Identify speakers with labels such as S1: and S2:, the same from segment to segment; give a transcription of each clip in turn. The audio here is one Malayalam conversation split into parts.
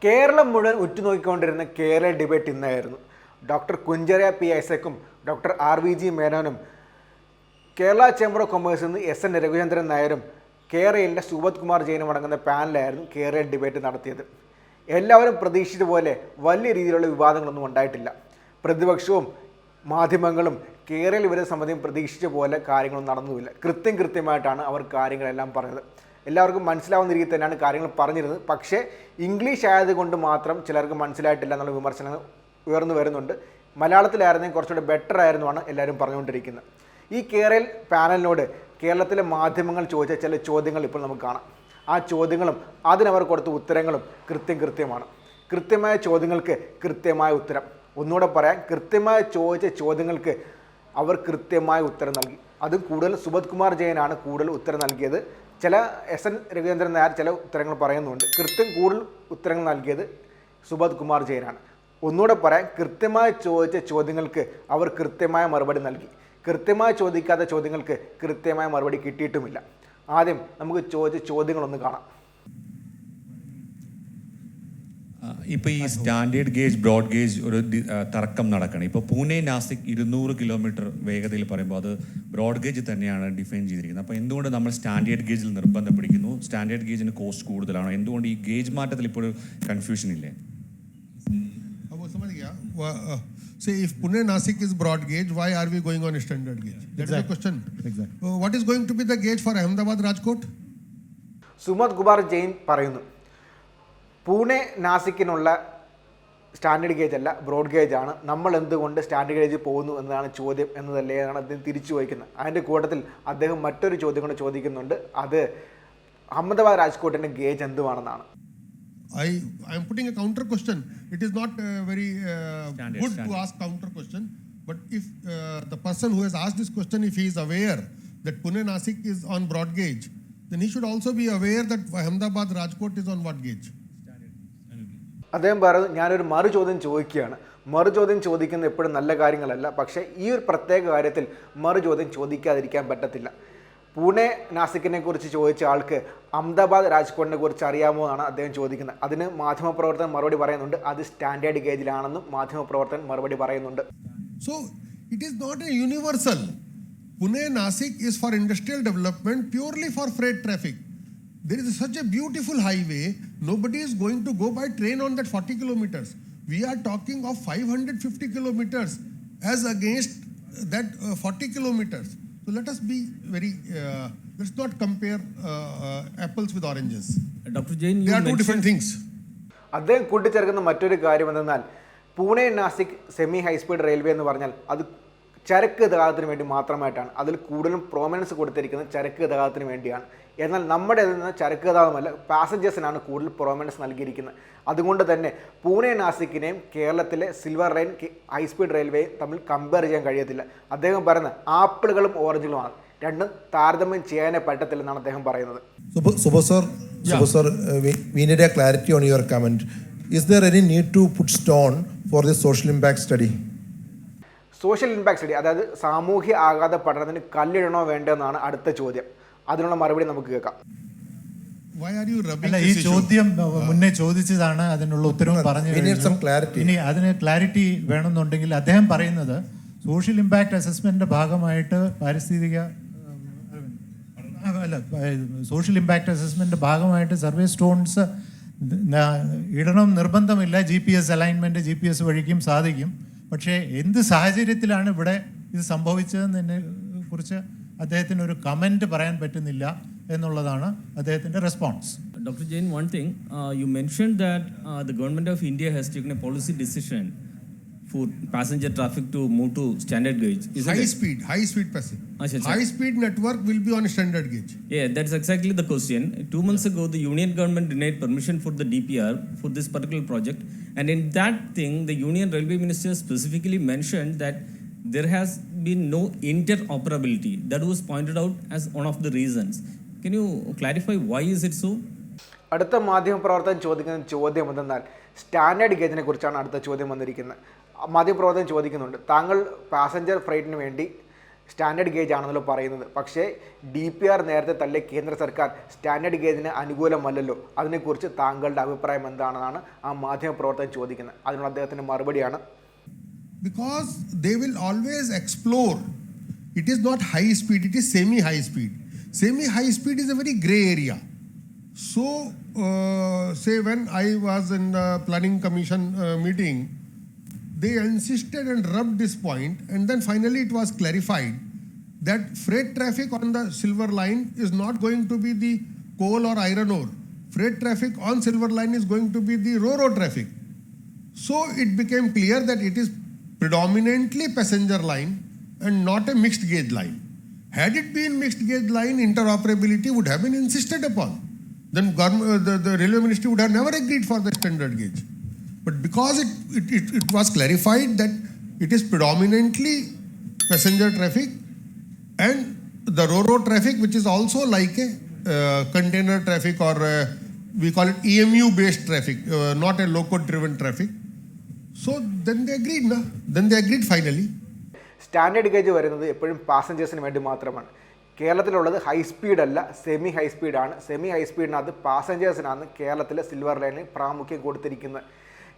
S1: കേരളം മുഴുവൻ ഉറ്റുനോക്കിക്കൊണ്ടിരുന്ന കേരള ഡിബേറ്റ് ഇന്നായിരുന്നു. ഡോക്ടർ കുഞ്ചറിയ പി ഐസക്കും ഡോക്ടർ RVG മേനോനും കേരള ചേംബർ ഓഫ് കൊമേഴ്സിൽ നിന്ന് SN രഘുചന്ദ്രൻ നായരും കേരളയിലെ സുബോധ് കുമാർ ജെയിനും അടങ്ങുന്ന പാനലായിരുന്നു കേരള ഡിബേറ്റ് നടത്തിയത്. എല്ലാവരും പ്രതീക്ഷിച്ച പോലെ വലിയ രീതിയിലുള്ള വിവാദങ്ങളൊന്നും ഉണ്ടായിട്ടില്ല. പ്രതിപക്ഷവും മാധ്യമങ്ങളും കേരള ഇവരെ സംബന്ധിച്ച് പ്രതീക്ഷിച്ച പോലെ കാര്യങ്ങളൊന്നും നടന്നുമില്ല. കൃത്യമായിട്ടാണ് അവർ കാര്യങ്ങളെല്ലാം പറഞ്ഞത്. എല്ലാവർക്കും മനസ്സിലാവുന്ന രീതിയിൽ തന്നെയാണ് കാര്യങ്ങൾ പറഞ്ഞിരുന്നത്. പക്ഷേ ഇംഗ്ലീഷ് ആയതുകൊണ്ട് മാത്രം ചിലർക്ക് മനസ്സിലായിട്ടില്ല എന്നുള്ള വിമർശനങ്ങൾ ഉയർന്നു വരുന്നുണ്ട്. മലയാളത്തിലായിരുന്നെങ്കിൽ കുറച്ചുകൂടെ ബെറ്റർ ആയിരുന്നുമാണ് എല്ലാവരും പറഞ്ഞുകൊണ്ടിരിക്കുന്നത്. ഈ കേരള പാനലിനോട് കേരളത്തിലെ മാധ്യമങ്ങൾ ചോദിച്ച ചില ചോദ്യങ്ങൾ ഇപ്പോൾ നമുക്ക് കാണാം. ആ ചോദ്യങ്ങളും അതിനവർ കൊടുത്ത ഉത്തരങ്ങളും കൃത്യമാണ്. കൃത്യമായ ചോദ്യങ്ങൾക്ക് കൃത്യമായ ഉത്തരം. ഒന്നുകൂടെ പറയാൻ, കൃത്യമായി ചോദിച്ച ചോദ്യങ്ങൾക്ക് അവർ കൃത്യമായ ഉത്തരം നൽകി. അതും കൂടുതൽ സുബോധ് കുമാർ ജെയിനാണ് കൂടുതൽ ഉത്തരം നൽകിയത്. ചില SN രഘുചന്ദ്രൻ നായർ ചില ഉത്തരങ്ങൾ പറയുന്നുണ്ട്. കൂടുതൽ ഉത്തരങ്ങൾ നൽകിയത് സുബോധ് കുമാർ ജെയിനാണ്. ഒന്നുകൂടെ പറയാൻ, കൃത്യമായി ചോദിച്ച ചോദ്യങ്ങൾക്ക് അവർ കൃത്യമായ മറുപടി നൽകി. കൃത്യമായി ചോദിക്കാത്ത ചോദ്യങ്ങൾക്ക് കൃത്യമായ മറുപടി കിട്ടിയിട്ടുമില്ല. ആദ്യം നമുക്ക് ചോദിച്ച ചോദ്യങ്ങളൊന്ന് കാണാം.
S2: ഇപ്പോൾ ഈ സ്റ്റാൻഡേർഡ് ഗേജ് ബ്രോഡ് ഗേജ് ഒരു തർക്കം നടക്കണം. ഇപ്പോൾ പൂനെ നാസിക് 200 കിലോമീറ്റർ വേഗതയിൽ പറയുമ്പോൾ അത് ബ്രോഡ് ഗേജ് തന്നെയാണ് ഡിഫൈൻ ചെയ്തിരിക്കുന്നത്. അപ്പോൾ എന്തുകൊണ്ട് നമ്മൾ സ്റ്റാൻഡേർഡ് ഗേജിൽ നിർബന്ധം പിടിക്കുന്നു? സ്റ്റാൻഡേർഡ് ഗേജിന് കോസ്റ്റ് കൂടുതലാണോ? എന്തുകൊണ്ട് ഈ ഗേജ് മാറ്റത്തിൽ ഇപ്പോൾ കൺഫ്യൂഷൻ ഇല്ലേ?
S3: Say if Pune Nasik is broad gauge, why are we going on a standard gauge? That's the question. Exactly. What is going to be the gauge for Ahmedabad Rajkot?
S1: Subodh Kumar Jain പറയുന്നു, പൂനെ നാസിക്കിനുള്ള സ്റ്റാൻഡേർഡ് ഗേജ് അല്ല, ബ്രോഡ് ഗേജ് ആണ്. നമ്മൾ എന്തുകൊണ്ട് സ്റ്റാൻഡേർഡ് ഗേജ് പോകുന്നു എന്നതാണ് ചോദ്യം എന്നതല്ലേയാണ് അദ്ദേഹം തിരിച്ചു വയ്ക്കുന്നത്. അതിൻ്റെ കൂട്ടത്തിൽ അദ്ദേഹം മറ്റൊരു ചോദ്യം കൂടെ ചോദിക്കുന്നുണ്ട്. അത് അഹമ്മദാബാദ് രാജ്കോട്ടിൻ്റെ ഗേജ് എന്തുവാണെന്നാണ്.
S3: I am putting a counter question. It is not very good to ask counter question. But if the person who has asked this question, if he is aware that Pune Nasik is on broad gauge, then he should also be aware that Ahmedabad Rajkot is on what gauge?
S1: അദ്ദേഹം പറയുന്നത്, ഞാനൊരു മറുചോദ്യം ചോദിക്കുകയാണ്. മറുചോദ്യം ചോദിക്കുന്നത് എപ്പോഴും നല്ല കാര്യങ്ങളല്ല. പക്ഷേ ഈ ഒരു പ്രത്യേക കാര്യത്തിൽ മറുചോദ്യം ചോദിക്കാതിരിക്കാൻ പറ്റത്തില്ല. പൂനെ നാസിക്കിനെ കുറിച്ച് ചോദിച്ച ആൾക്ക് അഹമ്മദാബാദ് രാജ്കോട്ടിനെ കുറിച്ച് അറിയാമോ എന്നാണ് അദ്ദേഹം ചോദിക്കുന്നത്. അതിന് മാധ്യമപ്രവർത്തകൻ മറുപടി പറയുന്നുണ്ട്, അത് സ്റ്റാൻഡേർഡ് ഗേജിലാണെന്നും മാധ്യമപ്രവർത്തകൻ മറുപടി പറയുന്നുണ്ട്.
S3: So it is not a universal. Pune Nasik is for industrial development, purely for freight traffic. There is such a beautiful highway. Nobody is going to go by train on that 40 kilometers. We are talking of 550 kilometers as against that 40 kilometers. So let us be very, let's not compare apples with oranges.
S4: Dr. Jain,
S3: they are two different things.
S1: അദ്ദേഹം കൂട്ടിച്ചേർക്കുന്ന മറ്റൊരു കാര്യം എന്തെന്നാൽ, Pune Nashik semi high speed railway എന്ന് പറഞ്ഞാൽ അത് ചരക്ക് ഗതാഗതത്തിന് വേണ്ടി മാത്രമായിട്ടാണ്. അതിൽ കൂടുതലും പ്രോമിനൻസ് കൊടുത്തിരിക്കുന്നത് ചരക്ക് ഗതാഗതത്തിന് വേണ്ടിയാണ്. എന്നാൽ നമ്മുടെ ചരക്ക് ഗതാഗതമല്ല, പാസഞ്ചേഴ്സിനാണ് കൂടുതൽ പ്രോമിനൻസ് നൽകിയിരിക്കുന്നത്. അതുകൊണ്ട് തന്നെ പൂനെ നാസിക്കിനെയും കേരളത്തിലെ സിൽവർ ലൈൻ ഹൈസ്പീഡ് റെയിൽവേയും തമ്മിൽ കമ്പയർ ചെയ്യാൻ കഴിയത്തില്ല. അദ്ദേഹം പറയുന്നത് ആപ്പിളുകളും ഓറഞ്ചുകളുമാണ്, രണ്ടും താരതമ്യം ചെയ്യാനേ പറ്റത്തില്ലെന്നാണ് അദ്ദേഹം പറയുന്നത്.
S5: Sir, we need a clarity on your comment. Is there any need to put stone for this social impact study?
S1: Social impact study, അതായത് സാമൂഹ്യ ആഘാത പഠനത്തിന് കല്ലിടണോ വേണ്ടതെന്നാണ് അടുത്ത ചോദ്യം. അതിനുള്ള മറുപടി നമുക്ക് കേൾക്കാം.
S6: ഈ ചോദ്യം മുന്നേ ചോദിച്ചതാണ്, അതിനുള്ള ഉത്തരവും പറഞ്ഞു. ഇനി അതിന് ക്ലാരിറ്റി വേണമെന്നുണ്ടെങ്കിൽ അദ്ദേഹം പറയുന്നത് സോഷ്യൽ ഇമ്പാക്ട് അസസ്മെന്റിന്റെ ഭാഗമായിട്ട് സോഷ്യൽ ഇമ്പാക്ട് അസസ്മെന്റിന്റെ ഭാഗമായിട്ട് സർവേ സ്റ്റോൺസ് ഇടണം നിർബന്ധമില്ല. GPS അലൈൻമെന്റ് GPS വഴിക്കും സാധിക്കും. പക്ഷേ എന്ത് സാഹചര്യത്തിലാണ് ഇവിടെ ഇത് സംഭവിച്ചതെന്നതിനെ കുറിച്ച് അദ്ദേഹത്തിന് ഒരു കമൻറ്റ് പറയാൻ പറ്റുന്നില്ല എന്നുള്ളതാണ് അദ്ദേഹത്തിൻ്റെ response.
S4: Dr. Jain, one thing, you mentioned that the government of India has taken a policy decision for passenger traffic to move to standard gauge.
S3: High speed passenger. High speed network will be on standard gauge.
S4: Yeah, that's exactly the question. 2 months ago, the union government denied permission for the DPR for this particular project. And in that thing, the union railway minister specifically mentioned that there has been no interoperability. That was pointed out as one of the reasons. Can you clarify why is it so?
S1: അടുത്ത മാധ്യമപ്രവർത്തകൻ ചോദിക്കുന്ന ചോദ്യം എന്തെന്നാൽ, സ്റ്റാൻഡേർഡ് ഗേജിനെ കുറിച്ചാണ് അടുത്ത ചോദ്യം വന്നിരിക്കുന്നത്. മാധ്യമപ്രവർത്തകൻ ചോദിക്കുന്നുണ്ട്, താങ്കൾ പാസഞ്ചർ ഫ്രൈറ്റിന് വേണ്ടി സ്റ്റാൻഡേർഡ് ഗേജ് ആണെന്നല്ലോ പറയുന്നത്. പക്ഷേ DPR നേരത്തെ തള്ളിയ കേന്ദ്ര സർക്കാർ സ്റ്റാൻഡേർഡ് ഗേജിന് അനുകൂലമല്ലല്ലോ. അതിനെക്കുറിച്ച് താങ്കളുടെ അഭിപ്രായം എന്താണെന്നാണ് ആ മാധ്യമപ്രവർത്തകൻ ചോദിക്കുന്നത്. അതിനുള്ള അദ്ദേഹത്തിൻ്റെ മറുപടിയാണ്,
S3: because they will always explore. It is not high speed, it is semi high speed. Semi high speed is a very gray area. So say when I was in the planning commission meeting, they insisted and rubbed this point, and then finally it was clarified that freight traffic on the silver line is not going to be the coal or iron ore. Freight traffic on silver line is going to be the ro-ro traffic. So it became clear that it is predominantly passenger line and not a mixed gauge line. Had it been mixed gauge line, interoperability would have been insisted upon. Then the railway ministry would have never agreed for the standard gauge. But because it was clarified that it is predominantly passenger traffic and the ro-ro traffic, which is also like a container traffic, or we call it EMU based traffic, not a loco driven traffic. So then they agreed, na? Then they agreed finally.
S1: Standard gauge വരുന്നത് എപ്പോഴും പാസഞ്ചേഴ്സിന് വേണ്ടി മാത്രമാണ്. കേരളത്തിലുള്ളത് ഹൈ സ്പീഡ് അല്ല, സെമി ഹൈ സ്പീഡാണ്. സെമി ഹൈ സ്പീഡിനകത്ത് പാസഞ്ചേഴ്സിനാണ് കേരളത്തിലെ സിൽവർ ലൈനിൽ പ്രാമുഖ്യം കൊടുത്തിരിക്കുന്നത്.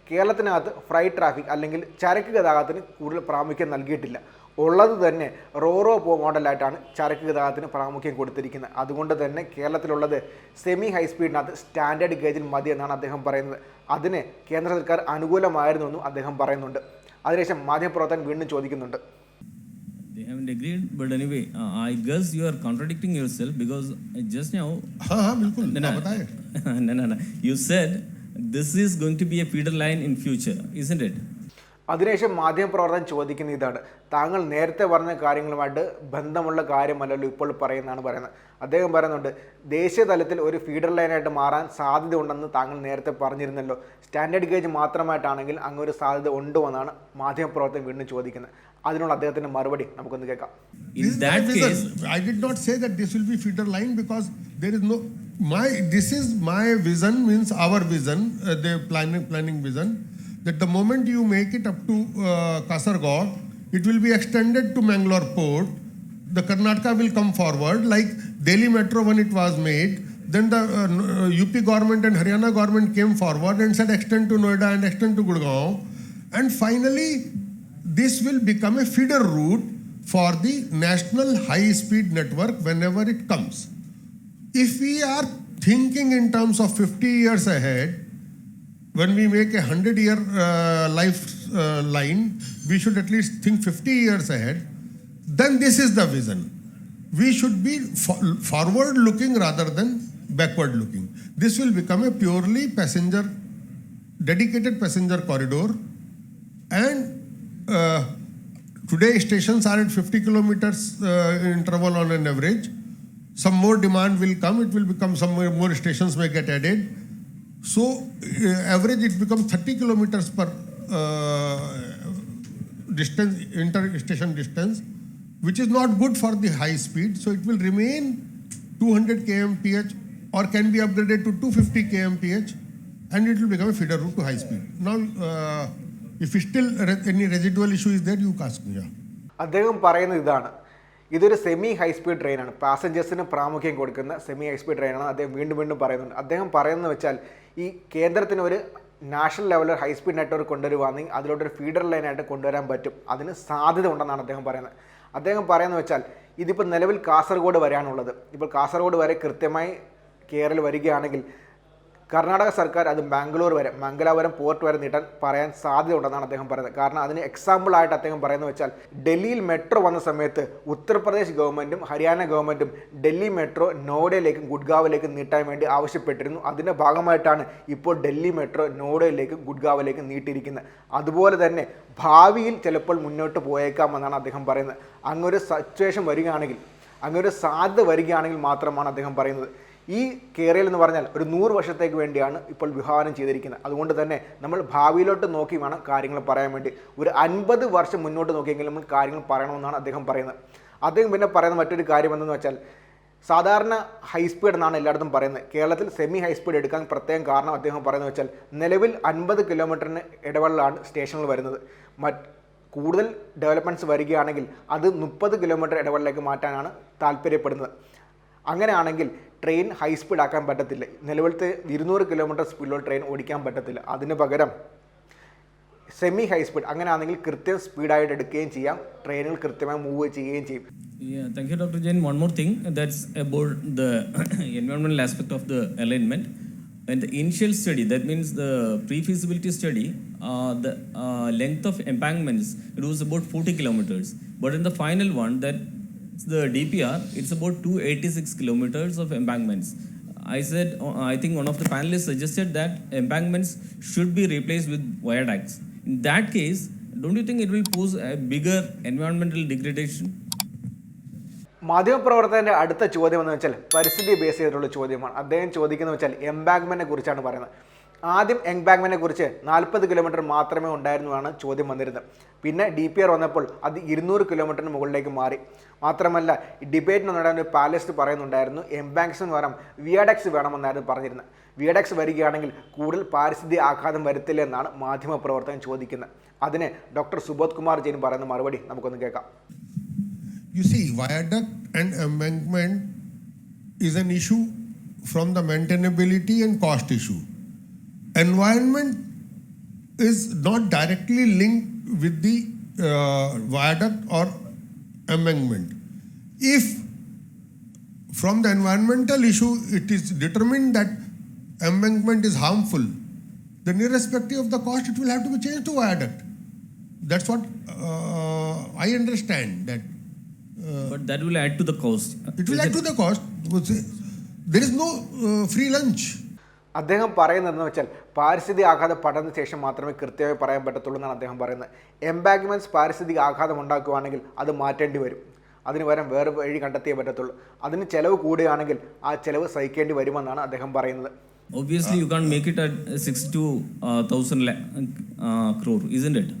S1: കേരളത്തിനകത്ത് ഫ്രൈറ്റ് ട്രാഫിക് അല്ലെങ്കിൽ ചരക്ക് ഗതാഗതത്തിന് കൂടുതൽ പ്രാമുഖ്യം നൽകിയിട്ടില്ല. ഉള്ളത് തന്നെ റോറോ മോഡലായിട്ടാണ് ചരക്ക് ഗതാഗതത്തിന് പ്രാമുഖ്യം കൊടുത്തിരിക്കുന്നത്. അതുകൊണ്ട് തന്നെ കേരളത്തിലുള്ളത് സെമി ഹൈ സ്പീഡിനകത്ത് സ്റ്റാൻഡേർഡ് ഗേജിൽ മതി എന്നാണ് അദ്ദേഹം പറയുന്നത്. അതിന് കേന്ദ്ര സർക്കാർ അനുകൂലമായിരുന്നുവെന്നും അദ്ദേഹം പറയുന്നുണ്ട്. അതിനുശേഷം മാധ്യമപ്രവർത്തകൻ വീണ്ടും ചോദിക്കുന്നുണ്ട്,
S4: They haven't agreed, but anyway, I guess you are contradicting yourself because just now.
S3: हाँ बिल्कुल. बताएं.
S4: No. You said this is going to be a feeder line in future, isn't it?
S1: അതിനുശേഷം മാധ്യമപ്രവർത്തകൻ ചോദിക്കുന്ന ഇതാണ്, താങ്കൾ നേരത്തെ പറഞ്ഞ കാര്യങ്ങളുമായിട്ട് ബന്ധമുള്ള കാര്യമല്ലല്ലോ ഇപ്പോൾ പറയുന്നതാണ് പറയുന്നത്. അദ്ദേഹം പറയുന്നുണ്ട്, ദേശീയ തലത്തിൽ ഒരു ഫീഡർ ലൈനായിട്ട് മാറാൻ സാധ്യതയുണ്ടെന്ന് താങ്കൾ നേരത്തെ പറഞ്ഞിരുന്നല്ലോ. സ്റ്റാൻഡേർഡ് ഗേജ് മാത്രമായിട്ടാണെങ്കിൽ അങ്ങൊരു സാധ്യത ഉണ്ടോ എന്നാണ് മാധ്യമപ്രവർത്തകൻ വീണ്ടും ചോദിക്കുന്നത്. അതിനുള്ള അദ്ദേഹത്തിൻ്റെ മറുപടി നമുക്കൊന്ന് കേൾക്കാം.
S4: In that case,
S3: I did not say that this will be feeder line because there is no this is my vision, means our vision, the planning vision, that the moment you make it up to Kasaragod, it will be extended to Mangalore port. The Karnataka will come forward like Delhi Metro when it was made. Then the UP government and Haryana government came forward and said extend to Noida and extend to Gurgaon. And finally, this will become a feeder route for the national high-speed network whenever it comes. If we are thinking in terms of 50 years ahead, when we make a 100-year life line, we should at least think 50 years ahead. Then this is the vision. We should be forward-looking rather than backward-looking. This will become a purely dedicated passenger corridor. And today stations are at 50 kilometers interval on an average. Some more demand will come. It will become some more stations may get added. So average it becomes 30 kilometers per distance, inter-station distance, which is not good for the high speed. So it will remain 200 kmph or can be upgraded to 250 kmph, and it will become a feeder route to high speed. Now, if still any residual issue is there, you ask me. Yeah.
S1: അദ്ദേഹം പറയുന്നത് ഇതാണ്, ഇതൊരു സെമി ഹൈ സ്പീഡ് ട്രെയിനാണ്, പാസഞ്ചേഴ്സിന് പ്രാമുഖ്യം കൊടുക്കുന്ന സെമി ഹൈ സ്പീഡ് ട്രെയിനാണ് അദ്ദേഹം വീണ്ടും പറയുന്നുണ്ട്. അദ്ദേഹം പറയുന്നത് വെച്ചാൽ ഈ കേന്ദ്രത്തിന് ഒരു നാഷണൽ ലെവലിൽ ഹൈ സ്പീഡ് നെറ്റ്വർക്ക് കൊണ്ടുവരുവാണെങ്കിൽ അതിലോട്ടൊരു ഫീഡർ ലൈനായിട്ട് കൊണ്ടുവരാൻ പറ്റും, അതിന് സാധ്യത ഉണ്ടെന്നാണ് അദ്ദേഹം പറയുന്നത്. അദ്ദേഹം പറയുന്നത് വെച്ചാൽ ഇതിപ്പോൾ നിലവിൽ കാസർഗോഡ് വരെയാണുള്ളത്. ഇപ്പോൾ കാസർഗോഡ് വരെ കൃത്യമായി കേരള വരികയാണെങ്കിൽ കർണാടക സർക്കാർ അത് മംഗലാപുരം പോർട്ട് വരെ നീട്ടാൻ പറയാൻ സാധ്യത ഉണ്ടെന്നാണ് അദ്ദേഹം പറയുന്നത്. കാരണം അതിന് എക്സാമ്പിളായിട്ട് അദ്ദേഹം പറയുന്നത് വെച്ചാൽ ഡൽഹിയിൽ മെട്രോ വന്ന സമയത്ത് ഉത്തർപ്രദേശ് ഗവൺമെൻറ്റും ഹരിയാന ഗവൺമെൻറ്റും ഡൽഹി മെട്രോ നോയിഡയിലേക്കും ഗുഡ്ഗാവിലേക്കും നീട്ടാൻ വേണ്ടി ആവശ്യപ്പെട്ടിരുന്നു. അതിൻ്റെ ഭാഗമായിട്ടാണ് ഇപ്പോൾ ഡൽഹി മെട്രോ നോയിഡയിലേക്കും ഗുഡ്ഗാവിലേക്കും നീട്ടിയിരിക്കുന്നത്. അതുപോലെ തന്നെ ഭാവിയിൽ ചിലപ്പോൾ മുന്നോട്ട് പോയേക്കാമെന്നാണ് അദ്ദേഹം പറയുന്നത്. അങ്ങൊരു സിറ്റുവേഷൻ വരികയാണെങ്കിൽ, അങ്ങൊരു സാധ്യത വരികയാണെങ്കിൽ മാത്രമാണ് അദ്ദേഹം പറയുന്നത്. ഈ കേരയിൽ എന്ന് പറഞ്ഞാൽ ഒരു 100 വർഷത്തേക്ക് വേണ്ടിയാണ് ഇപ്പോൾ വിഭാവനം ചെയ്തിരിക്കുന്നത്. അതുകൊണ്ട് തന്നെ നമ്മൾ ഭാവിയിലോട്ട് നോക്കി വേണം കാര്യങ്ങൾ പറയാൻ വേണ്ടി. ഒരു 50 വർഷം മുന്നോട്ട് നോക്കിയെങ്കിൽ നമ്മൾ കാര്യങ്ങൾ പറയണമെന്നാണ് അദ്ദേഹം പറയുന്നത്. അദ്ദേഹം പിന്നെ പറയുന്ന മറ്റൊരു കാര്യം എന്തെന്ന് വെച്ചാൽ, സാധാരണ ഹൈ സ്പീഡ് എന്നാണ് എല്ലായിടത്തും പറയുന്നത്. കേരളത്തിൽ സെമി ഹൈ സ്പീഡ് എടുക്കാൻ പ്രത്യേകം കാരണം അദ്ദേഹം പറയുന്നത് വെച്ചാൽ നിലവിൽ 50 കിലോമീറ്ററിന് ഇടവേളയിലാണ് സ്റ്റേഷനുകൾ വരുന്നത്. കൂടുതൽ ഡെവലപ്മെൻറ്റ്സ് വരികയാണെങ്കിൽ അത് 30 കിലോമീറ്റർ ഇടവേളയിലേക്ക് മാറ്റാനാണ് താല്പര്യപ്പെടുന്നത്. അങ്ങനെയാണെങ്കിൽ ട്രെയിൻ ഹൈ സ്പീഡ് ആക്കാൻ പറ്റത്തില്ല. നിലവിലത്തെ 200 കിലോമീറ്റർ സ്പീഡിലുള്ള ട്രെയിൻ ഓടിക്കാൻ പറ്റത്തില്ല. അതിന് പകരം സെമി ഹൈ സ്പീഡ് അങ്ങനെയാണെങ്കിൽ കൃത്യം സ്പീഡായിട്ട് എടുക്കുകയും ചെയ്യാം, ട്രെയിനുകൾ കൃത്യമായി മൂവ് ചെയ്യുകയും ചെയ്യും.
S4: Yeah, thank you, Dr. Jain. One more thing, that's about the environmental aspect of the alignment. In the initial study, that means the pre-feasibility study, the length of embankments, it was about 40 kilometers. But in the final one, that's the DPR, it's about 286 kilometers of embankments. I said, I think one of the panelists suggested that embankments should be replaced with viaducts. In that case, don't you think it will pose a bigger environmental degradation?
S1: മാധ്യമപ്രവർത്തകൻ്റെ അടുത്ത ചോദ്യം എന്ന് വെച്ചാൽ പരിസ്ഥിതി ബേസ് ചെയ്തിട്ടുള്ള ചോദ്യമാണ്. അദ്ദേഹം ചോദിക്കുന്നത് വെച്ചാൽ എംബാങ്ക്മെൻറ്റിനെ കുറിച്ചാണ് പറയുന്നത്. ആദ്യം എംബാങ്ക്മെൻറ്റിനെ കുറിച്ച് 40 കിലോമീറ്റർ മാത്രമേ ഉണ്ടായിരുന്നുവാണ് ചോദ്യം വന്നിരുന്നത്. പിന്നെ DPR വന്നപ്പോൾ അത് 200 കിലോമീറ്ററിന് മുകളിലേക്ക് മാറി. മാത്രമല്ല ഡിബേറ്റിനുണ്ടായ ഒരു പാനലിസ്റ്റ് പറയുന്നുണ്ടായിരുന്നു എംബാങ്ക്സിന് പകരം വിയാഡക്സ് വേണമെന്നായിരുന്നു പറഞ്ഞിരുന്നത്. വിയാഡക്സ് വരികയാണെങ്കിൽ കൂടുതൽ പാരിസ്ഥിതിക ആഘാതം വരുത്തില്ല എന്നാണ് മാധ്യമപ്രവർത്തകൻ ചോദിക്കുന്നത്. അതിന് ഡോക്ടർ സുബോധ് കുമാർ ജെയിൻ പറയുന്ന മറുപടി നമുക്കൊന്ന് കേൾക്കാം.
S3: You see, viaduct and embankment is an issue from the maintainability and cost issue. Environment is not directly linked with the viaduct or embankment. If from the environmental issue it is determined that embankment is harmful, then irrespective of the cost it will have to be changed to viaduct. That's what I understand that.
S4: But that will add to the cost.
S3: It will add to the cost. There is no free lunch.
S1: അദ്ദേഹം പറയുന്നതെന്ന് വെച്ചാൽ പാരിസ്ഥിതിക ആഘാതം പഠനത്തിന് ശേഷം മാത്രമേ കൃത്യമായി പറയാൻ പറ്റത്തുള്ളൂ എന്നാണ് അദ്ദേഹം പറയുന്നത്. എംബാങ്ക്മെൻറ്റ്സ് പാരിസ്ഥിതിക ആഘാതം ഉണ്ടാക്കുകയാണെങ്കിൽ അത് മാറ്റേണ്ടി വരും. അതിന് പകരം വേറെ വഴി കണ്ടെത്തിയേ പറ്റത്തുള്ളൂ. അതിന് ചിലവ് കൂടുകയാണെങ്കിൽ ആ ചിലവ് സഹിക്കേണ്ടി വരുമെന്നാണ് അദ്ദേഹം പറയുന്നത്.
S4: Obviously, you can't make it at 62,000 crore, isn't it?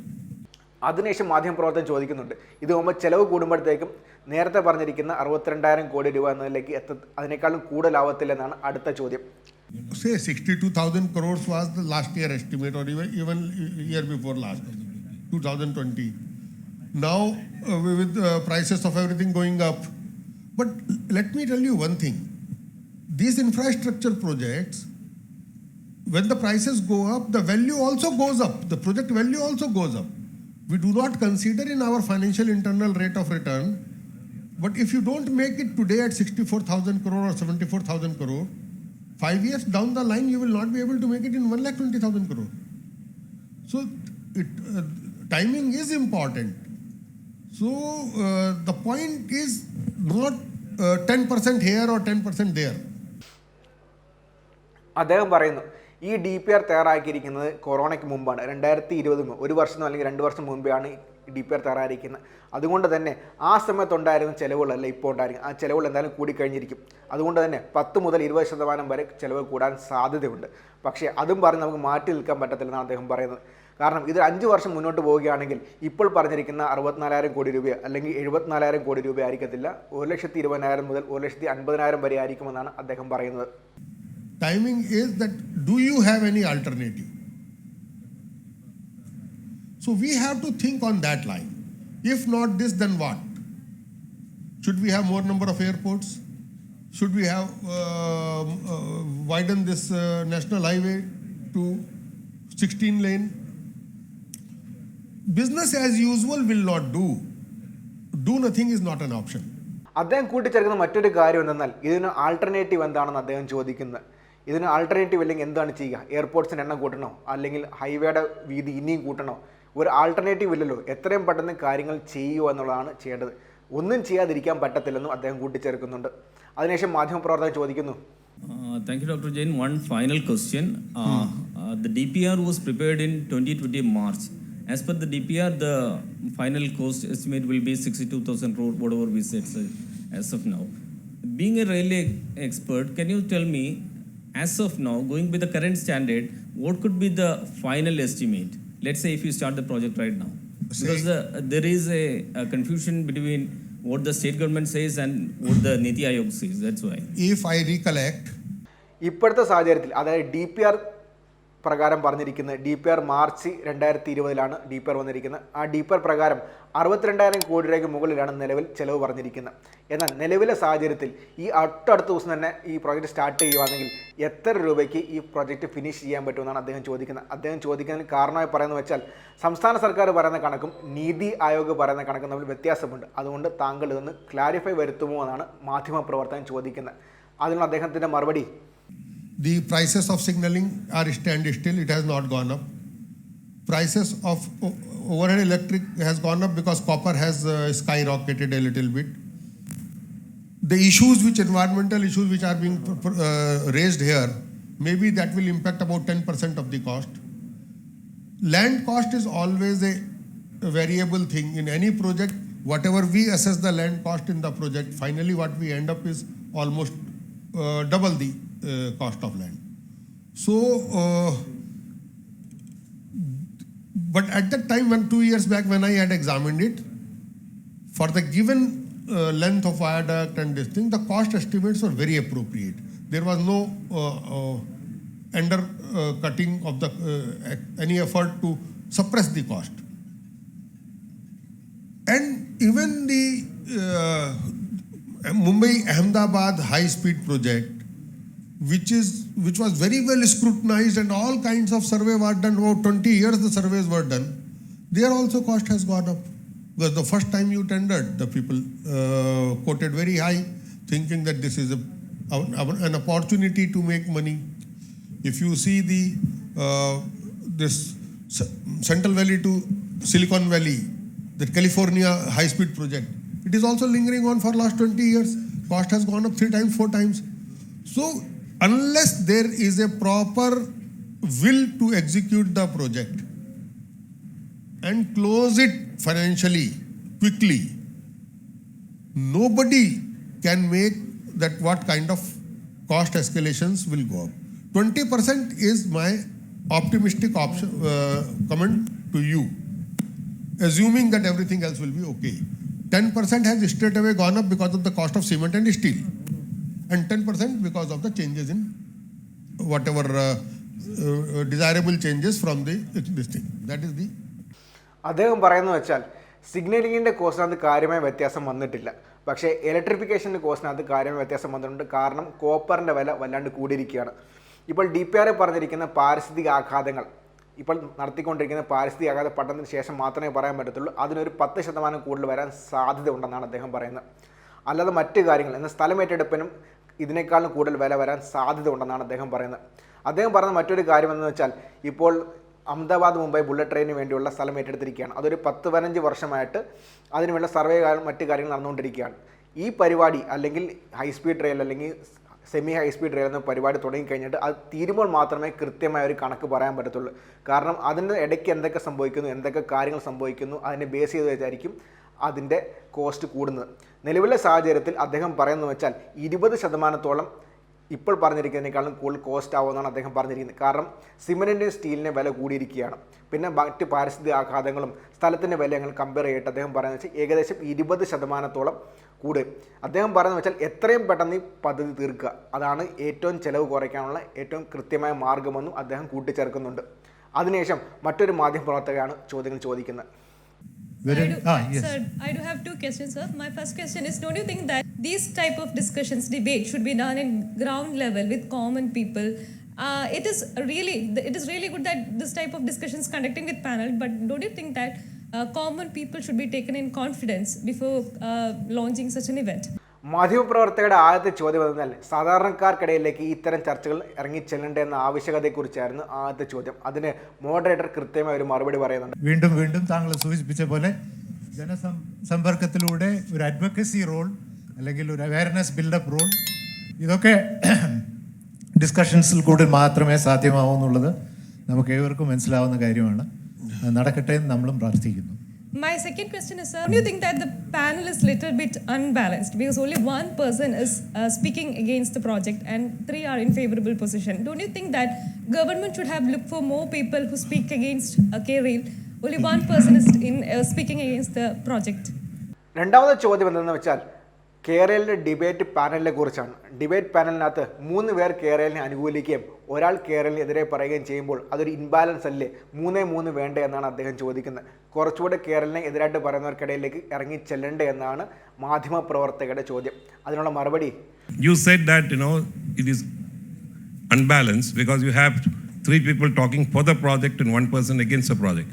S1: അതിനുശേഷം മാധ്യമപ്രവർത്തകൻ ചോദിക്കുന്നുണ്ട് ഇതാകുമ്പോൾ ചിലവ് കൂടുമ്പോഴത്തേക്കും നേരത്തെ പറഞ്ഞിരിക്കുന്ന 62,000 കോടി രൂപ എന്നതിലേക്ക് അതിനേക്കാളും കൂടുതലാവത്തില്ലെന്നാണ് അടുത്ത ചോദ്യം.
S3: Say 62,000 crores was the last year estimate, or even year before last, 2020. Now with prices of everything going up. But let me tell you one thing. These infrastructure projects, when the prices go up, the value also goes up. The project value also goes up. We do not consider in our financial internal rate of return. But if you don't make it today at 64,000 crore or 74,000 crore, 5 years down the line, you will not be able to make it in 1,20,000 crore. So timing is important. So the point is not 10% here or 10% there.
S1: അദ്ദേഹം പറയുന്നു ഈ DPR തയ്യാറാക്കിയിരിക്കുന്നത് കൊറോണയ്ക്ക് മുമ്പാണ്, 2020 ഒരു വർഷം അല്ലെങ്കിൽ 2 വർഷം മുൻപെയാണ് DPR തയ്യാറായിരിക്കുന്നത്. അതുകൊണ്ട് തന്നെ ആ സമയത്തുണ്ടായിരുന്ന ചിലവുകളല്ല ഇപ്പോൾ ഉണ്ടായിരിക്കും. ആ ചിലവുകൾ എന്തായാലും കൂടിക്കഴിഞ്ഞിരിക്കും. അതുകൊണ്ട് തന്നെ 10 മുതൽ 20% വരെ ചിലവ് കൂടാൻ സാധ്യതയുണ്ട്. പക്ഷേ അതും പറഞ്ഞ് നമുക്ക് മാറ്റി നിൽക്കാൻ പറ്റത്തില്ലെന്നാണ് അദ്ദേഹം പറയുന്നത്. കാരണം ഇത് 5 വർഷം മുന്നോട്ട് പോവുകയാണെങ്കിൽ ഇപ്പോൾ പറഞ്ഞിരിക്കുന്ന 64,000 കോടി രൂപ അല്ലെങ്കിൽ 74,000 കോടി രൂപ ആയിരിക്കത്തില്ല, 1,20,000 മുതൽ 1,50,000 വരെ ആയിരിക്കുമെന്നാണ് അദ്ദേഹം പറയുന്നത്.
S3: Timing is that, do you have any alternative? So we have to think on that line. If not this, then what? Should we have more number of airports? Should we have widen this national highway to 16 lane? Business as usual will not do. Do nothing is not an option.
S1: അദ്ദേഹം കൂട്ടിച്ചേർക്കുന്ന മറ്റൊരു കാര്യം എന്തെന്നാൽ ഇതിന് ആൾട്ടർനേറ്റീവ് എന്താണെന്ന് അദ്ദേഹം ചോദിക്കുന്നത്. ഇതിന് ആൾട്ടർനേറ്റീവ് അല്ലെങ്കിൽ എന്താണ് ചെയ്യുക? എയർപോർട്ട്സിൻ്റെ എണ്ണം കൂട്ടണോ അല്ലെങ്കിൽ ഹൈവേയുടെ വീതി ഇനിയും കൂട്ടണോ? ഒരു ആൾട്ടർനേറ്റീവ് ഇല്ലല്ലോ. എത്രയും പെട്ടെന്ന് കാര്യങ്ങൾ ചെയ്യുക എന്നുള്ളതാണ് ചെയ്യേണ്ടത്. ഒന്നും ചെയ്യാതിരിക്കാൻ പറ്റത്തില്ലെന്നും അദ്ദേഹം കൂട്ടിച്ചേർക്കുന്നുണ്ട്. അതിനുശേഷം മാധ്യമപ്രവർത്തകർ ചോദിക്കുന്നു.
S4: Thank you, Dr. Jain. One final question. The DPR was prepared in 2020 March. As per the DPR, the final cost estimate will be 62,000 crore, whatever we said as of now. Being a railway expert, can you tell me, as of now, going by the current standard, what could be the final estimate? Let's say if you start the project right now. Because there is a confusion between what the state government says and what the Niti Aayog says. That's why.
S3: If I recollect,
S1: ഇപ്പോഴത്തെ സാഹചര്യത്തിൽ അതായത് DPR പ്രകാരം പറഞ്ഞിരിക്കുന്നത് DPR മാർച്ച് 2020 DPR വന്നിരിക്കുന്നത്. ആ DPR പ്രകാരം 62,000 കോടി രൂപയ്ക്ക് മുകളിലാണ് നിലവിൽ ചെലവ് പറഞ്ഞിരിക്കുന്നത്. എന്നാൽ നിലവിലെ സാഹചര്യത്തിൽ ഈ അടുത്ത ദിവസം തന്നെ ഈ പ്രോജക്റ്റ് സ്റ്റാർട്ട് ചെയ്യുകയാണെങ്കിൽ എത്ര രൂപയ്ക്ക് ഈ പ്രോജക്റ്റ് ഫിനിഷ് ചെയ്യാൻ പറ്റുമെന്നാണ് അദ്ദേഹം ചോദിക്കുന്നത്. അദ്ദേഹം ചോദിക്കുന്നതിന് കാരണമായി പറയുന്നത് വെച്ചാൽ സംസ്ഥാന സർക്കാർ പറയുന്ന കണക്കും നീതി ആയോഗ് പറയുന്ന കണക്കും തമ്മിൽ വ്യത്യാസമുണ്ട്. അതുകൊണ്ട് താങ്കൾ ഇതൊന്ന് ക്ലാരിഫൈ വരുത്തുമോ എന്നാണ് മാധ്യമപ്രവർത്തകൻ ചോദിക്കുന്നത്. അതിനുള്ള അദ്ദേഹത്തിൻ്റെ മറുപടി,
S3: The prices of signaling are stand still, it has not gone up. Prices of overhead electric has gone up because copper has skyrocketed a little bit. The issues environmental issues which are being raised here, maybe that will impact about 10% of the cost. Land cost is always a variable thing in any project. Whatever we assess the land cost in the project, finally what we end up is almost double the cost of land. So, but at that time, when 2 years back, when I had examined it, for the given length of viaduct and this thing, the cost estimates were very appropriate. There was no undercutting of the any effort to suppress the cost. And even the Mumbai-Ahmedabad high-speed project, which was very well scrutinized and all kinds of survey were done, about 20 years the surveys were done, there also cost has gone up. Because the first time you tendered, the people quoted very high, thinking that this is an opportunity to make money. If you see this Central Valley to Silicon Valley, the California high-speed project, it is also lingering on for last 20 years. Cost has gone up 3 times, 4 times. So, unless there is a proper will to execute the project and close it financially, quickly, nobody can make that what kind of cost escalations will go up. 20% is my optimistic comment to you, assuming that everything else will be okay. 10% has straight away gone up because of the cost of cement and steel, and 10% because of the changes in whatever desirable changes from this thing. That is the.
S1: അദ്ദേഹം പറയുന്നത് വെച്ചാൽ സിഗ്നലിങ്ങിൻ്റെ കോസ്റ്റിനകത്ത് കാര്യമായ വ്യത്യാസം വന്നിട്ടില്ല. പക്ഷേ ഇലക്ട്രിഫിക്കേഷൻ്റെ കോസ്റ്റിനകത്ത് കാര്യമായ വ്യത്യാസം വന്നിട്ടുണ്ട്. കാരണം കോപ്പറിൻ്റെ വില വല്ലാണ്ട് കൂടിയിരിക്കുകയാണ്. ഇപ്പോൾ DPR പറഞ്ഞിരിക്കുന്ന പാരിസ്ഥിതിക ആഘാതങ്ങൾ, ഇപ്പോൾ നടത്തിക്കൊണ്ടിരിക്കുന്ന പാരിസ്ഥിതിക ആഘാത പഠനത്തിന് ശേഷം മാത്രമേ പറയാൻ പറ്റത്തുള്ളൂ. അതിനൊരു 10% കൂടുതൽ വരാൻ സാധ്യത ഉണ്ടെന്നാണ് അദ്ദേഹം പറയുന്നത്. അല്ലാതെ മറ്റ് കാര്യങ്ങൾ എന്നാൽ സ്ഥലമേറ്റെടുപ്പിനും ഇതിനേക്കാളും കൂടുതൽ വില വരാൻ സാധ്യത ഉണ്ടെന്നാണ് അദ്ദേഹം പറയുന്നത്. അദ്ദേഹം പറയുന്ന മറ്റൊരു കാര്യമെന്ന് വെച്ചാൽ ഇപ്പോൾ അഹമ്മദാബാദ് മുംബൈ ബുള്ളറ്റ് ട്രെയിനിന് വേണ്ടിയുള്ള സ്ഥലം ഏറ്റെടുത്തിരിക്കുകയാണ്. അതൊരു 10-15 വർഷമായിട്ട് അതിനുവേണ്ട സർവേ മറ്റ് കാര്യങ്ങൾ നടന്നുകൊണ്ടിരിക്കുകയാണ്. ഈ പരിപാടി അല്ലെങ്കിൽ ഹൈസ്പീഡ് റെയിൽ അല്ലെങ്കിൽ സെമി ഹൈസ്പീഡ് റെയിൽ എന്ന പരിപാടി തുടങ്ങിക്കഴിഞ്ഞിട്ട് അത് തീരുമ്പോൾ മാത്രമേ കൃത്യമായ ഒരു കണക്ക് പറയാൻ പറ്റത്തുള്ളൂ. കാരണം അതിൻ്റെ ഇടയ്ക്ക് എന്തൊക്കെ സംഭവിക്കുന്നു, എന്തൊക്കെ കാര്യങ്ങൾ സംഭവിക്കുന്നു, അതിനെ ബേസ് ചെയ്ത് വെച്ചായിരിക്കും അതിൻ്റെ കോസ്റ്റ് കൂടുന്നത്. നിലവിലെ സാഹചര്യത്തിൽ അദ്ദേഹം പറയുന്നത് വെച്ചാൽ 20% ഇപ്പോൾ പറഞ്ഞിരിക്കുന്നതിനേക്കാളും കൂടുതൽ കോസ്റ്റ് ആവുമെന്നാണ് അദ്ദേഹം പറഞ്ഞിരിക്കുന്നത്. കാരണം സിമെൻറ്റിൻ്റെയും സ്റ്റീലിൻ്റെ വില കൂടിയിരിക്കുകയാണ്. പിന്നെ മറ്റ് പാരിസ്ഥിതിക ആഘാതങ്ങളും സ്ഥലത്തിൻ്റെ വില ഞങ്ങൾ കമ്പയർ ചെയ്തിട്ട് അദ്ദേഹം പറയുന്നത് വെച്ചാൽ ഏകദേശം 20% കൂടും. അദ്ദേഹം പറയുന്നത് വെച്ചാൽ എത്രയും പെട്ടെന്ന് ഈ പദ്ധതി തീർക്കുക, അതാണ് ഏറ്റവും ചിലവ് കുറയ്ക്കാനുള്ള ഏറ്റവും കൃത്യമായ മാർഗ്ഗമെന്നും അദ്ദേഹം കൂട്ടിച്ചേർക്കുന്നുണ്ട്. അതിനുശേഷം മറ്റൊരു മാധ്യമപ്രവർത്തകയാണ് ചോദ്യങ്ങൾ ചോദിക്കുന്നത്.
S6: Yes.
S7: Sir, I do have 2 questions, sir. My first question is, don't you think that these type of discussions, debate should be done in ground level with common people? It is really good that this type of discussions conducting with panel, but don't you think that common people should be taken in confidence before launching such an event?
S1: മാധ്യമപ്രവർത്തകരുടെ ആദ്യത്തെ ചോദ്യം എന്നാൽ സാധാരണക്കാർക്കിടയിലേക്ക് ഇത്തരം ചർച്ചകൾ ഇറങ്ങിച്ചെല്ലേണ്ടെന്ന ആവശ്യകതയെക്കുറിച്ചായിരുന്നു ആദ്യത്തെ ചോദ്യം. അതിന് മോഡറേറ്റർ കൃത്യമായ ഒരു മറുപടി പറയുന്നുണ്ട്.
S6: വീണ്ടും താങ്കൾ സൂചിപ്പിച്ച പോലെ ജനസമ്പർക്കത്തിലൂടെ ഒരു അഡ്വക്കസി റോൾ അല്ലെങ്കിൽ ഒരു അവയർനെസ് ബിൽഡപ്പ് റോൾ, ഇതൊക്കെ ഡിസ്കഷൻസിൽ കൂടി മാത്രമേ സാധ്യമാവൂ എന്നുള്ളത് നമുക്ക് ഏവർക്കും മനസ്സിലാവുന്ന കാര്യമാണ്. നടക്കട്ടെ എന്ന് നമ്മളും പ്രാർത്ഥിക്കുന്നു.
S7: My second question is, sir, do you think that the panel is little bit unbalanced because only one person is speaking against the project and 3 are in favorable position? Don't you think that government should have looked for more people who speak against Krail? Only one person is speaking against the project.
S1: രണ്ടാമത്തെ ചോദ്യം എന്തെന്ന് വെച്ചാൽ കേരളിൻ്റെ ഡിബേറ്റ് പാനലിനെ കുറിച്ചാണ്. ഡിബേറ്റ് പാനലിനകത്ത് 3 പേർ കേരളിനെ അനുകൂലിക്കുകയും ഒരാൾ കേരളിനെതിരെ പറയുകയും ചെയ്യുമ്പോൾ അതൊരു ഇൻബാലൻസ് അല്ലേ, 3-3 വേണ്ടേ എന്നാണ് അദ്ദേഹം ചോദിക്കുന്നത്. കുറച്ചുകൂടെ കേരളിനെ എതിരായിട്ട് പറയുന്നവർക്കിടയിലേക്ക് ഇറങ്ങി ചെല്ലണ്ടേ എന്നാണ് മാധ്യമപ്രവർത്തകരുടെ ചോദ്യം. അതിനുള്ള മറുപടി,
S8: You said that, it is unbalanced because you have 3 people talking for the project and 1 person against the project.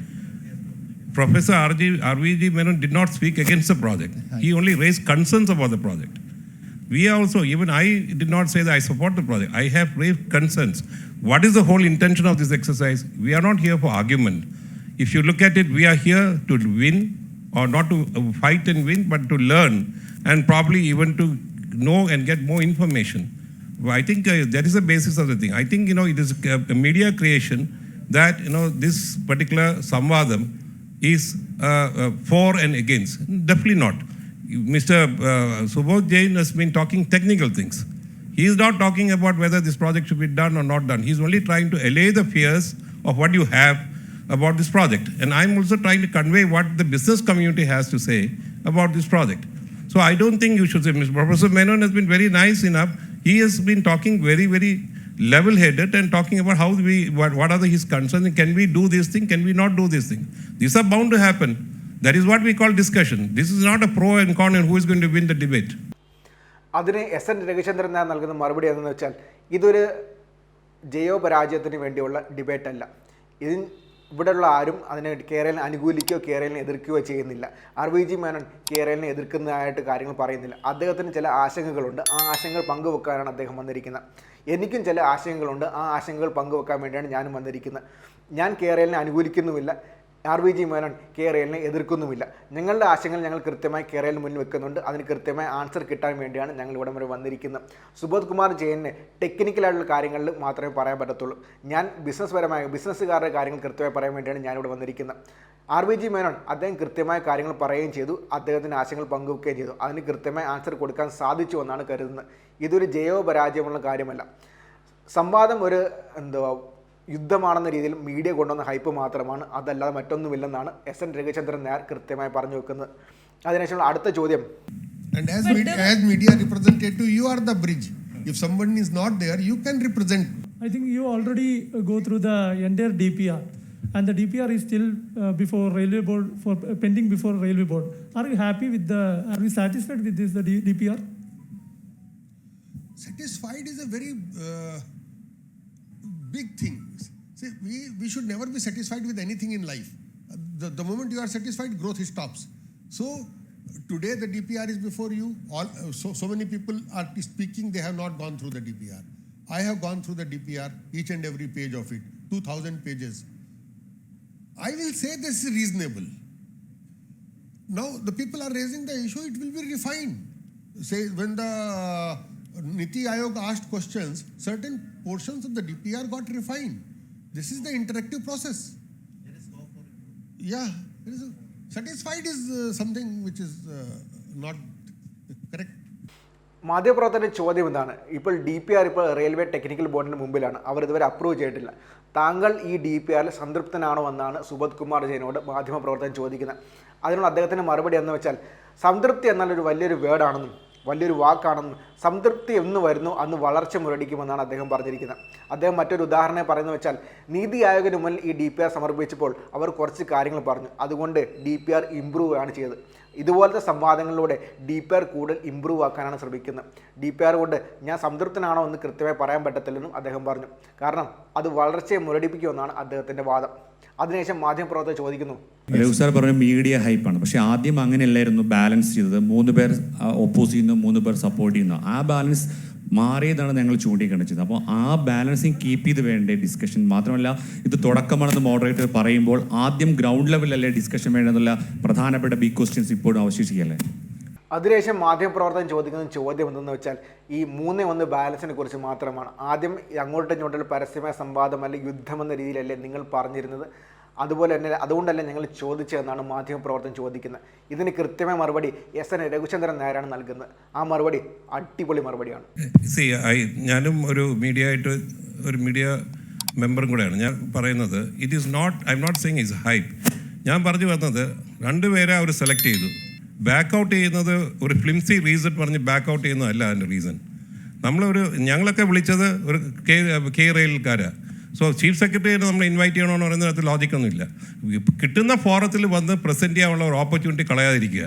S8: Professor RVG Menon did not speak against the project. He only raised concerns about the project. We also, even I did not say that I support the project. I have raised concerns. What is the whole intention of this exercise? We are not here for argument. If you look at it, we are here to win, or not to fight and win, but to learn and probably even to know and get more information. I think that is the basis of the thing. I think, it is a media creation that, this particular Samvadam is for and against. Definitely not. Mr. Subodh Jain has been talking technical things. He is not talking about whether this project should be done or not done. He is only trying to allay the fears of what you have about this project. And I'm also trying to convey what the business community has to say about this project. So I don't think you should say, Mr. Professor Menon has been very nice enough. He has been talking very, very level-headed and talking about how what are his concerns, and can we do this thing, can we not do this thing. These are bound to happen. That is what we call discussion. This is not a pro and con and who is going to win the debate.
S1: അതിന് SN രഘുചന്ദ്രൻ നായർ നൽകുന്ന മറുപടി എന്തെന്ന് വെച്ചാൽ, ഇതൊരു ജയോ പരാജയത്തിന് വേണ്ടിയുള്ള ഡിബേറ്റ് അല്ല. ഇവിടെയുള്ള ആരും അതിനെ കേരളിനെ അനുകൂലിക്കുകയോ കേരളിനെ എതിർക്കുകയോ ചെയ്യുന്നില്ല. RVG മേനോൻ കേരളിനെ എതിർക്കുന്നതായിട്ട് കാര്യങ്ങൾ പറയുന്നില്ല. അദ്ദേഹത്തിന് ചില ആശങ്കകളുണ്ട്. ആ ആശങ്കകൾ പങ്കുവെക്കാനാണ് അദ്ദേഹം വന്നിരിക്കുന്നത്. എനിക്കും ചില ആശങ്കകളുണ്ട്. ആ ആശങ്കകൾ പങ്കുവെക്കാൻ വേണ്ടിയാണ് ഞാനും വന്നിരിക്കുന്നത്. ഞാൻ കേരളിനെ അനുകൂലിക്കുന്നുമില്ല, RVG മേനോൻ കേരളിനെ എതിർക്കുന്നുമില്ല. ഞങ്ങളുടെ ആശയങ്ങൾ ഞങ്ങൾ കൃത്യമായി കേരളിന് മുന്നിൽ വെക്കുന്നുണ്ട്. അതിന് കൃത്യമായ ആൻസർ കിട്ടാൻ വേണ്ടിയാണ് ഞങ്ങൾ ഇവിടെ വരെ വന്നിരിക്കുന്നത്. സുബോധ് കുമാർ ജെയിനിന് ടെക്നിക്കലായിട്ടുള്ള കാര്യങ്ങളിൽ മാത്രമേ പറയാൻ പറ്റത്തുള്ളൂ. ഞാൻ ബിസിനസ്സുകാരുടെ കാര്യങ്ങൾ കൃത്യമായി പറയാൻ വേണ്ടിയാണ് ഞാനിവിടെ വന്നിരിക്കുന്നത്. RVG മേനോൻ അദ്ദേഹം കൃത്യമായ കാര്യങ്ങൾ പറയുകയും ചെയ്തു, അദ്ദേഹത്തിൻ്റെ ആശയങ്ങൾ പങ്കുവെക്കുകയും ചെയ്തു. അതിന് കൃത്യമായ ആൻസർ കൊടുക്കാൻ സാധിച്ചു എന്നാണ് കരുതുന്നത്. ഇതൊരു ജയോ പരാജയമുള്ള കാര്യമല്ല. സംവാദം ഒരു യുദ്ധമാണെന്ന രീതിയിൽ മീഡിയ കൊണ്ടുവന്ന ഹൈപ്പ് മാത്രമാണ്, അതല്ലാതെ മറ്റൊന്നുമില്ലെന്നാണ് SN രഘുചന്ദ്രൻ നായർ കൃത്യമായി പറഞ്ഞു വെക്കുന്നത്. അതിനുശേഷം അടുത്ത ചോദ്യം,
S3: And as media representative, you are the bridge. If someone is not there, you can represent.
S9: I think you already go through the entire DPR, and the DPR is still before railway board, pending before railway board. Are you happy with are you satisfied with this, the DPR?
S3: Satisfied is a very big thing. See, we should never be satisfied with anything in life. The moment you are satisfied, growth stops. So today the DPR is before you. So many people are speaking, they have not gone through the DPR. I have gone through the DPR, each and every page of it, 2,000 pages. I will say this is reasonable. Now the people are raising the issue, it will be refined. Say when the Niti Aayog asked questions, certain portions of the DPR got refined. This is the interactive process. There is no for it. Yeah, satisfied is something which is not correct.
S1: മാധ്യമപ്രവർത്തകരുടെ ചോദ്യം എന്താണ്? ഇപ്പോൾ DPR ഇപ്പോൾ റെയിൽവേ ടെക്നിക്കൽ ബോർഡിന് മുമ്പിലാണ്, അവർ ഇതുവരെ അപ്രൂവ് ചെയ്തിട്ടില്ല. താങ്കൾ ഈ DPRൽ സംതൃപ്തനാണോ എന്നാണ് സുബോധ് കുമാർ ജെയിനോട് മാധ്യമപ്രവർത്തകൻ ചോദിക്കുന്നത്. അതിനുള്ള അദ്ദേഹത്തിൻ്റെ മറുപടി എന്ന് വെച്ചാൽ, സംതൃപ്തി എന്നാലൊരു വലിയൊരു വേർഡാണെന്നും വലിയൊരു വാക്കാണെന്നും സംതൃപ്തി എന്ന് വരുന്നു അന്ന് വളർച്ച മുരടിക്കുമെന്നാണ് അദ്ദേഹം പറഞ്ഞിരിക്കുന്നത്. അദ്ദേഹം മറ്റൊരു ഉദാഹരണം പറയുന്നത് വെച്ചാൽ, നീതി ആയോഗിന് മുന്നിൽ ഈ DPR സമർപ്പിച്ചപ്പോൾ അവർ കുറച്ച് കാര്യങ്ങൾ പറഞ്ഞു, അതുകൊണ്ട് DPR ഇമ്പ്രൂവ് ആണ് ചെയ്തത്. ഇതുപോലത്തെ സംവാദങ്ങളിലൂടെ DPR കൂടുതൽ ഇമ്പ്രൂവ് ആക്കാനാണ് ശ്രമിക്കുന്നത്. DPR കൊണ്ട് ഞാൻ സംതൃപ്തനാണോ എന്ന് കൃത്യമായി പറയാൻ പറ്റത്തില്ലെന്നും അദ്ദേഹം പറഞ്ഞു. കാരണം അത് വളർച്ചയെ മുരടിപ്പിക്കുമെന്നാണ് അദ്ദേഹത്തിൻ്റെ വാദം. അതിനുശേഷം മാധ്യമപ്രവർത്തകർ ചോദിക്കുന്നു,
S2: രഘു സാർ പറഞ്ഞ മീഡിയ ഹൈപ്പാണ്, പക്ഷേ ആദ്യം അങ്ങനെയല്ലായിരുന്നു ബാലൻസ് ചെയ്തത്. 3 പേർ ഒപ്പോസ് ചെയ്യുന്നു, 3 പേർ സപ്പോർട്ട് ചെയ്യുന്നു. ആ ബാലൻസ് മാറിയതാണ് ഞങ്ങൾ ചൂണ്ടിക്കാണിച്ചത്. അപ്പോൾ ആ ബാലൻസിങ് കീപ്പ് ചെയ്ത് വേണ്ടേ ഡിസ്കഷൻ. മാത്രമല്ല ഇത് തുടക്കമാണെന്ന് മോഡറേറ്റർ പറയുമ്പോൾ ആദ്യം ഗ്രൗണ്ട് ലെവലല്ലേ ഡിസ്കഷൻ വേണ്ടതെന്നുള്ള പ്രധാനപ്പെട്ട ബിഗ് ക്വസ്റ്റ്യൻസ് ഇപ്പോഴും അവശേഷിക്കുകയല്ലേ.
S1: അതിനുശേഷം മാധ്യമപ്രവർത്തകൻ ചോദിക്കുന്ന ചോദ്യം എന്തെന്ന് വെച്ചാൽ, ഈ 3-1 ബാലൻസിനെ കുറിച്ച് മാത്രമാണ്. ആദ്യം അങ്ങോട്ടും ഇങ്ങോട്ടും പരസ്യമായ സംവാദം അല്ലെങ്കിൽ യുദ്ധമെന്ന രീതിയിലല്ലേ നിങ്ങൾ പറഞ്ഞിരുന്നത്, അതുപോലെ തന്നെ അതുകൊണ്ടല്ല ഞങ്ങൾ ചോദിച്ചതെന്നാണ് മാധ്യമപ്രവർത്തകൻ ചോദിക്കുന്നത്. ഇതിന് കൃത്യമായ മറുപടി SN രഘുചന്ദ്രൻ നായരാണ് നൽകുന്നത്. ആ മറുപടി അടിപൊളി മറുപടിയാണ്.
S8: ഞാനും ഒരു മീഡിയ മെമ്പറും കൂടെയാണ്. ഞാൻ പറയുന്നത്, I'm not saying is hype. ഞാൻ പറഞ്ഞു വന്നത്, 2 പേരെ അവർ സെലക്ട് ചെയ്തു. ബാക്ക് ഔട്ട് ചെയ്യുന്നത് ഒരു ഫ്ലിംസി റീസൺ പറഞ്ഞ് ബാക്ക് ഔട്ട് ചെയ്യുന്നതല്ല അതിൻ്റെ റീസൺ. ഞങ്ങളൊക്കെ വിളിച്ചത് ഒരു കെയറയിൽക്കാരാണ്. സോ ചീഫ് സെക്രട്ടറിയെ നമ്മൾ ഇൻവൈറ്റ് ചെയ്യണമെന്ന് പറയുന്നതിനകത്ത് ലോജിക്കൊന്നുമില്ല. കിട്ടുന്ന ഫോറത്തിൽ വന്ന് പ്രസൻറ്റ് ചെയ്യാനുള്ള ഒരു ഓപ്പർച്യൂണിറ്റി കളയാതിരിക്കുക,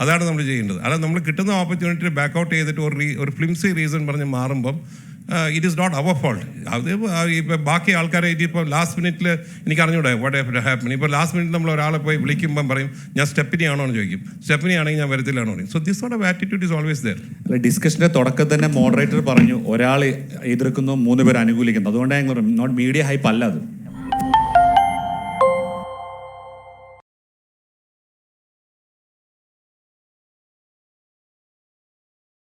S8: അതാണ് നമ്മൾ ചെയ്യേണ്ടത്. അല്ലാതെ നമ്മൾ കിട്ടുന്ന ഓപ്പർച്യൂണിറ്റി ബാക്ക് ഔട്ട് ചെയ്തിട്ട് ഒരു ഫ്ലിംസി റീസൺ പറഞ്ഞ് മാറുമ്പം it is not our fault. അത് ഇപ്പോൾ ബാക്കി ആൾക്കാരെ ഇതിപ്പോൾ ലാസ്റ്റ് മിനിറ്റിൽ എനിക്ക് അറിഞ്ഞൂടെ വാട്ട് ഹാപ്പൻ. ഇപ്പോൾ ലാസ്റ്റ് മിനിറ്റ് നമ്മൾ ഒരാളെ പോയി വിളിക്കുമ്പം പറയും ഞാൻ സ്റ്റെപ്പിനി ആണോ എന്ന് ചോദിക്കും. സ്റ്റെപ്പിനി ആണെങ്കിൽ ഞാൻ വരത്തില്ലാണോ പറയും. So this sort of attitude is always there.
S2: ഡിസ്കഷൻ്റെ തുടക്കം തന്നെ മോഡറേറ്റർ പറഞ്ഞു ഒരാൾ എതിർക്കുന്നു 3 പേർ അനുകൂലിക്കുന്നു. അതുകൊണ്ട് നോട്ട് മീഡിയ ഹൈപ്പ് അല്ല അത്.